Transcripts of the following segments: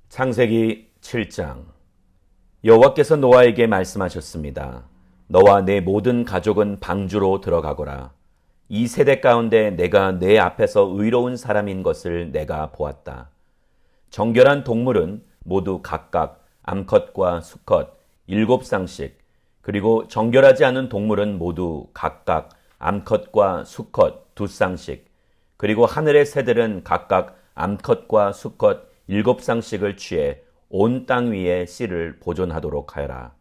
창세기 7장. 여호와께서 노아에게 말씀하셨습니다. 너와 내 모든 가족은 방주로 들어가거라. 이 세대 가운데 내가 내 앞에서 의로운 사람인 것을 내가 보았다. 정결한 동물은 모두 각각 암컷과 수컷 7쌍씩, 그리고 정결하지 않은 동물은 모두 각각 암컷과 수컷 2쌍씩, 그리고 하늘의 새들은 각각 암컷과 수컷 7쌍씩을 취해 온 땅 위에 씨를 보존하도록 하여라.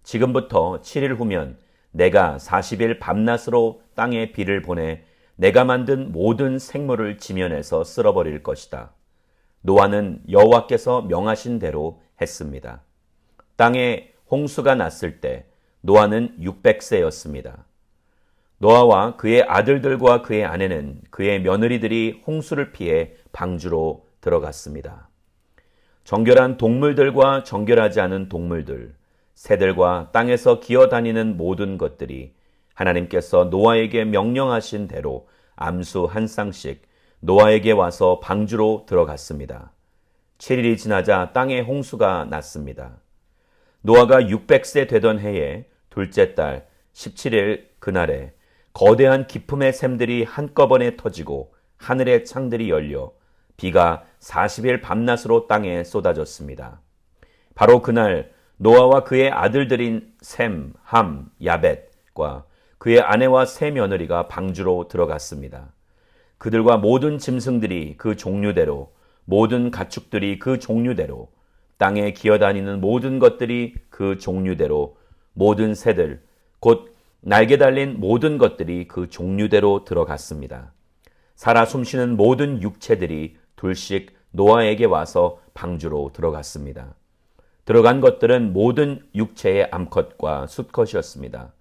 지금부터 7일 후면 내가 40일 밤낮으로 땅에 비를 보내 내가 만든 모든 생물을 지면에서 쓸어버릴 것이다. 노아는 여호와께서 명하신 대로 했습니다. 땅에 홍수가 났을 때 노아는 600세였습니다. 노아와 그의 아들들과 그의 아내는 그의 며느리들이 홍수를 피해 방주로 들어갔습니다. 정결한 동물들과 정결하지 않은 동물들, 새들과 땅에서 기어다니는 모든 것들이 하나님께서 노아에게 명령하신 대로 암수 한 쌍씩 노아에게 와서 방주로 들어갔습니다. 7일이 지나자 땅에 홍수가 났습니다. 노아가 600세 되던 해에 둘째 달 17일 그날에 거대한 기품의 샘들이 한꺼번에 터지고 하늘의 창들이 열려 비가 40일 밤낮으로 땅에 쏟아졌습니다. 바로 그날 노아와 그의 아들들인 셈, 함, 야벳과 그의 아내와 세 며느리가 방주로 들어갔습니다. 그들과 모든 짐승들이 그 종류대로, 모든 가축들이 그 종류대로, 땅에 기어다니는 모든 것들이 그 종류대로, 모든 새들, 곧 날개 달린 모든 것들이 그 종류대로 들어갔습니다. 살아 숨쉬는 모든 육체들이 둘씩 노아에게 와서 방주로 들어갔습니다. 들어간 것들은 모든 육체의 암컷과 수컷이었습니다.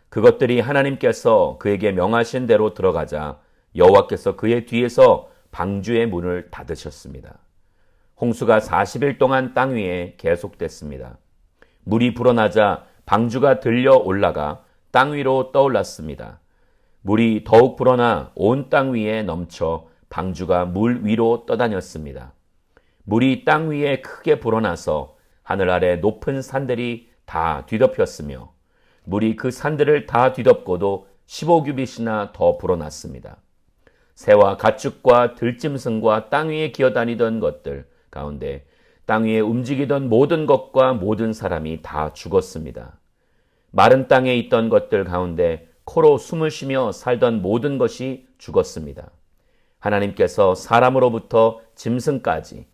그것들이 하나님께서 그에게 명하신 대로 들어가자 여호와께서 그의 뒤에서 방주의 문을 닫으셨습니다. 홍수가 40일 동안 땅 위에 계속됐습니다. 물이 불어나자 방주가 들려 올라가 땅 위로 떠올랐습니다. 물이 더욱 불어나 온 땅 위에 넘쳐 방주가 물 위로 떠다녔습니다. 물이 땅 위에 크게 불어나서 하늘 아래 높은 산들이 다 뒤덮였으며 물이 그 산들을 다 뒤덮고도 15규빗이나 더 불어났습니다. 새와 가축과 들짐승과 땅 위에 기어다니던 것들 가운데 땅 위에 움직이던 모든 것과 모든 사람이 다 죽었습니다. 마른 땅에 있던 것들 가운데 코로 숨을 쉬며 살던 모든 것이 죽었습니다. 하나님께서 사람으로부터 짐승까지,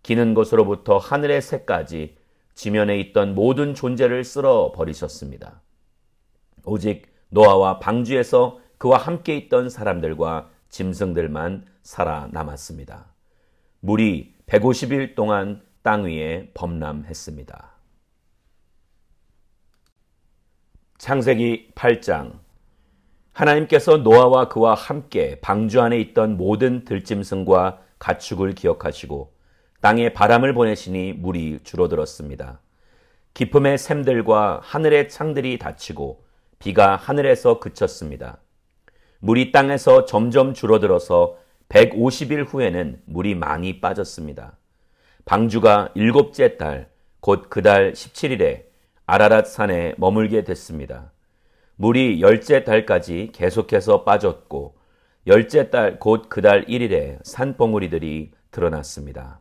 기는 것으로부터 하늘의 새까지 지면에 있던 모든 존재를 쓸어 버리셨습니다. 오직 노아와 방주에서 그와 함께 있던 사람들과 짐승들만 살아남았습니다. 물이 150일 동안 땅 위에 범람했습니다. 창세기 8장. 하나님께서 노아와 그와 함께 방주 안에 있던 모든 들짐승과 가축을 기억하시고 땅에 바람을 보내시니 물이 줄어들었습니다. 기품의 샘들과 하늘의 창들이 닫히고 비가 하늘에서 그쳤습니다. 물이 땅에서 점점 줄어들어서 150일 후에는 물이 많이 빠졌습니다. 방주가 7째 달, 곧 그 달 17일에 아라랏 산에 머물게 됐습니다. 물이 10째 달까지 계속해서 빠졌고 10째 달 곧 그 달 1일에 산봉우리들이 드러났습니다.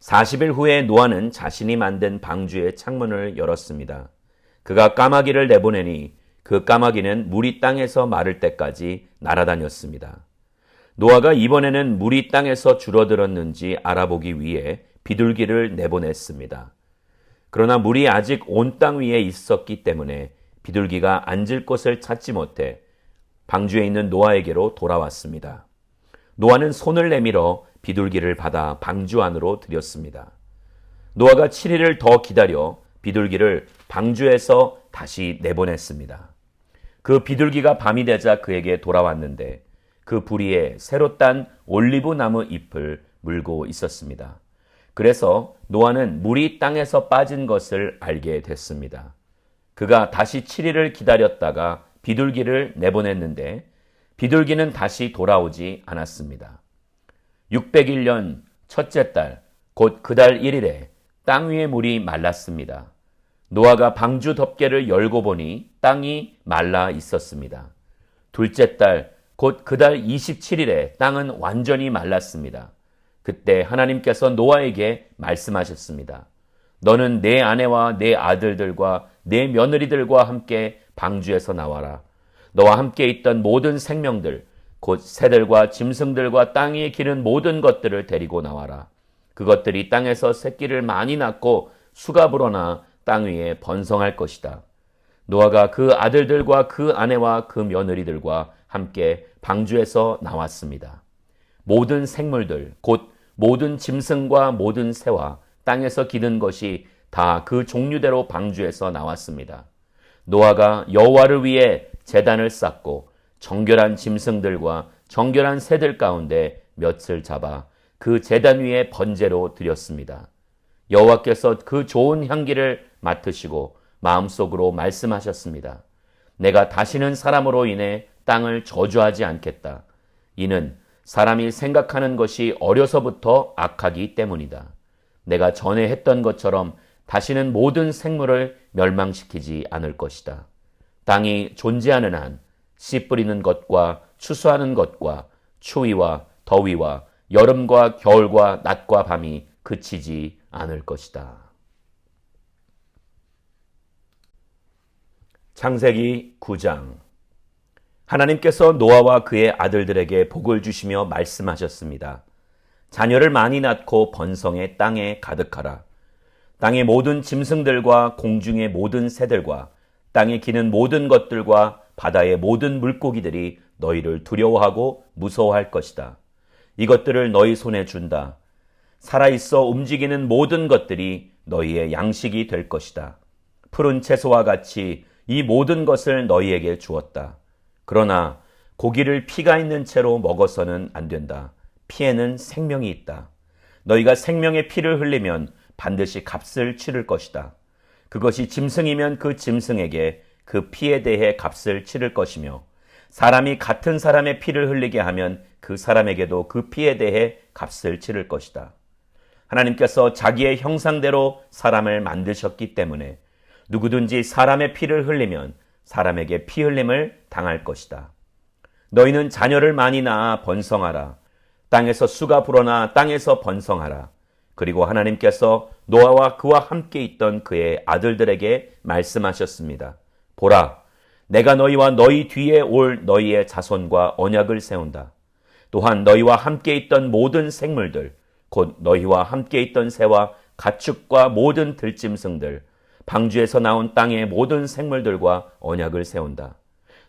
40일 후에 노아는 자신이 만든 방주의 창문을 열었습니다. 그가 까마귀를 내보내니 그 까마귀는 물이 땅에서 마를 때까지 날아다녔습니다. 노아가 이번에는 물이 땅에서 줄어들었는지 알아보기 위해 비둘기를 내보냈습니다. 그러나 물이 아직 온 땅 위에 있었기 때문에 비둘기가 앉을 곳을 찾지 못해 방주에 있는 노아에게로 돌아왔습니다. 노아는 손을 내밀어 비둘기를 받아 방주 안으로 들였습니다. 노아가 7일을 더 기다려 비둘기를 방주에서 다시 내보냈습니다. 그 비둘기가 밤이 되자 그에게 돌아왔는데 그 부리에 새로 딴 올리브 나무 잎을 물고 있었습니다. 그래서 노아는 물이 땅에서 빠진 것을 알게 됐습니다. 그가 다시 7일을 기다렸다가 비둘기를 내보냈는데 비둘기는 다시 돌아오지 않았습니다. 601년 첫째 달 곧 그달 1일에 땅 위의 물이 말랐습니다. 노아가 방주 덮개를 열고 보니 땅이 말라 있었습니다. 둘째 달, 곧 그달 27일에 땅은 완전히 말랐습니다. 그때 하나님께서 노아에게 말씀하셨습니다. 너는 내 아내와 내 아들들과 내 며느리들과 함께 방주에서 나와라. 너와 함께 있던 모든 생명들, 곧 새들과 짐승들과 땅 위에 기는 모든 것들을 데리고 나와라. 그것들이 땅에서 새끼를 많이 낳고 수가 불어나 땅 위에 번성할 것이다. 노아가 그 아들들과 그 아내와 그 며느리들과 함께 방주에서 나왔습니다. 모든 생물들, 곧 모든 짐승과 모든 새와 땅에서 기는 것이 다 그 종류대로 방주에서 나왔습니다. 노아가 여호와를 위해 제단을 쌓고 정결한 짐승들과 정결한 새들 가운데 몇을 잡아 그 제단 위에 번제로 드렸습니다. 여호와께서 그 좋은 향기를 맡으시고 마음속으로 말씀하셨습니다. 내가 다시는 사람으로 인해 땅을 저주하지 않겠다. 이는 사람이 생각하는 것이 어려서부터 악하기 때문이다. 내가 전에 했던 것처럼 다시는 모든 생물을 멸망시키지 않을 것이다. 땅이 존재하는 한 씨 뿌리는 것과 추수하는 것과 추위와 더위와 여름과 겨울과 낮과 밤이 그치지 않을 것이다. 창세기 9장. 하나님께서 노아와 그의 아들들에게 복을 주시며 말씀하셨습니다. 자녀를 많이 낳고 번성해 땅에 가득하라. 땅의 모든 짐승들과 공중의 모든 새들과 땅에 기는 모든 것들과 바다의 모든 물고기들이 너희를 두려워하고 무서워할 것이다. 이것들을 너희 손에 준다. 살아있어 움직이는 모든 것들이 너희의 양식이 될 것이다. 푸른 채소와 같이 이 모든 것을 너희에게 주었다. 그러나 고기를 피가 있는 채로 먹어서는 안 된다. 피에는 생명이 있다. 너희가 생명의 피를 흘리면 반드시 값을 치를 것이다. 그것이 짐승이면 그 짐승에게 그 피에 대해 값을 치를 것이며 사람이 같은 사람의 피를 흘리게 하면 그 사람에게도 그 피에 대해 값을 치를 것이다. 하나님께서 자기의 형상대로 사람을 만드셨기 때문에 누구든지 사람의 피를 흘리면 사람에게 피 흘림을 당할 것이다. 너희는 자녀를 많이 낳아 번성하라. 땅에서 수가 불어나 땅에서 번성하라. 그리고 하나님께서 노아와 그와 함께 있던 그의 아들들에게 말씀하셨습니다. 보라, 내가 너희와 너희 뒤에 올 너희의 자손과 언약을 세운다. 또한 너희와 함께 있던 모든 생물들, 곧 너희와 함께 있던 새와 가축과 모든 들짐승들, 방주에서 나온 땅의 모든 생물들과 언약을 세운다.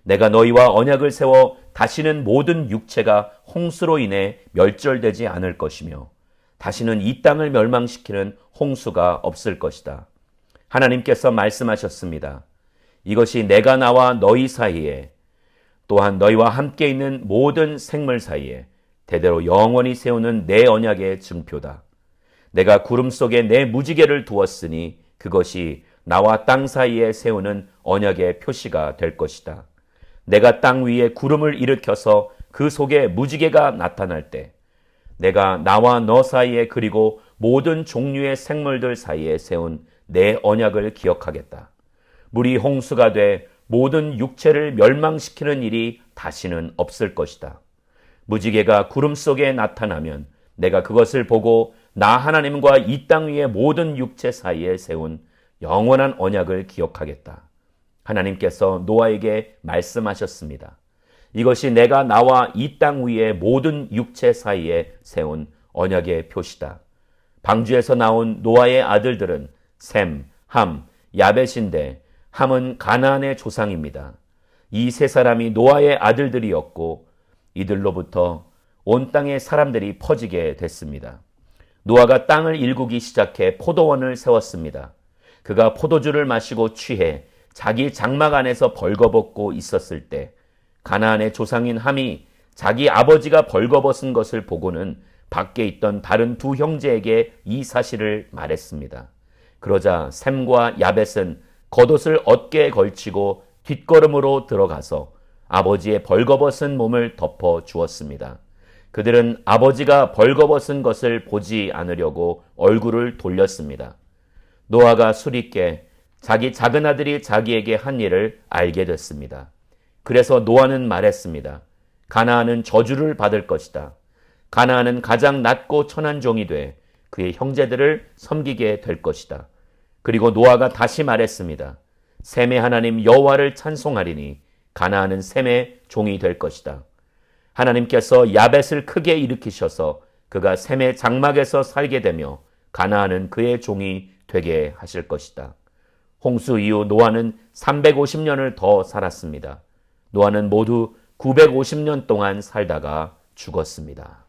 내가 너희와 언약을 세워 다시는 모든 육체가 홍수로 인해 멸절되지 않을 것이며 다시는 이 땅을 멸망시키는 홍수가 없을 것이다. 하나님께서 말씀하셨습니다. 이것이 내가 나와 너희 사이에 또한 너희와 함께 있는 모든 생물 사이에 대대로 영원히 세우는 내 언약의 증표다. 내가 구름 속에 내 무지개를 두었으니 그것이 나와 땅 사이에 세우는 언약의 표시가 될 것이다. 내가 땅 위에 구름을 일으켜서 그 속에 무지개가 나타날 때 내가 나와 너 사이에 그리고 모든 종류의 생물들 사이에 세운 내 언약을 기억하겠다. 물이 홍수가 돼 모든 육체를 멸망시키는 일이 다시는 없을 것이다. 무지개가 구름 속에 나타나면 내가 그것을 보고 나 하나님과 이 땅 위의 모든 육체 사이에 세운 영원한 언약을 기억하겠다. 하나님께서 노아에게 말씀하셨습니다. 이것이 내가 나와 이 땅 위의 모든 육체 사이에 세운 언약의 표시다. 방주에서 나온 노아의 아들들은 셈, 함, 야벳인데 함은 가나안의 조상입니다. 이 세 사람이 노아의 아들들이었고 이들로부터 온 땅의 사람들이 퍼지게 됐습니다. 노아가 땅을 일구기 시작해 포도원을 세웠습니다. 그가 포도주를 마시고 취해 자기 장막 안에서 벌거벗고 있었을 때 가나안의 조상인 함이 자기 아버지가 벌거벗은 것을 보고는 밖에 있던 다른 두 형제에게 이 사실을 말했습니다. 그러자 셈과 야벳은 겉옷을 어깨에 걸치고 뒷걸음으로 들어가서 아버지의 벌거벗은 몸을 덮어 주었습니다. 그들은 아버지가 벌거벗은 것을 보지 않으려고 얼굴을 돌렸습니다. 노아가 술이 깨 자기 작은 아들이 자기에게 한 일을 알게 됐습니다. 그래서 노아는 말했습니다. 가나안은 저주를 받을 것이다. 가나안은 가장 낮고 천한 종이 돼 그의 형제들을 섬기게 될 것이다. 그리고 노아가 다시 말했습니다. 셈의 하나님 여호와를 찬송하리니 가나안은 셈의 종이 될 것이다. 하나님께서 야벳을 크게 일으키셔서 그가 셈의 장막에서 살게 되며 가나안은 그의 종이 되게 하실 것이다. 홍수 이후 노아는 350년을 더 살았습니다. 노아는 모두 950년 동안 살다가 죽었습니다.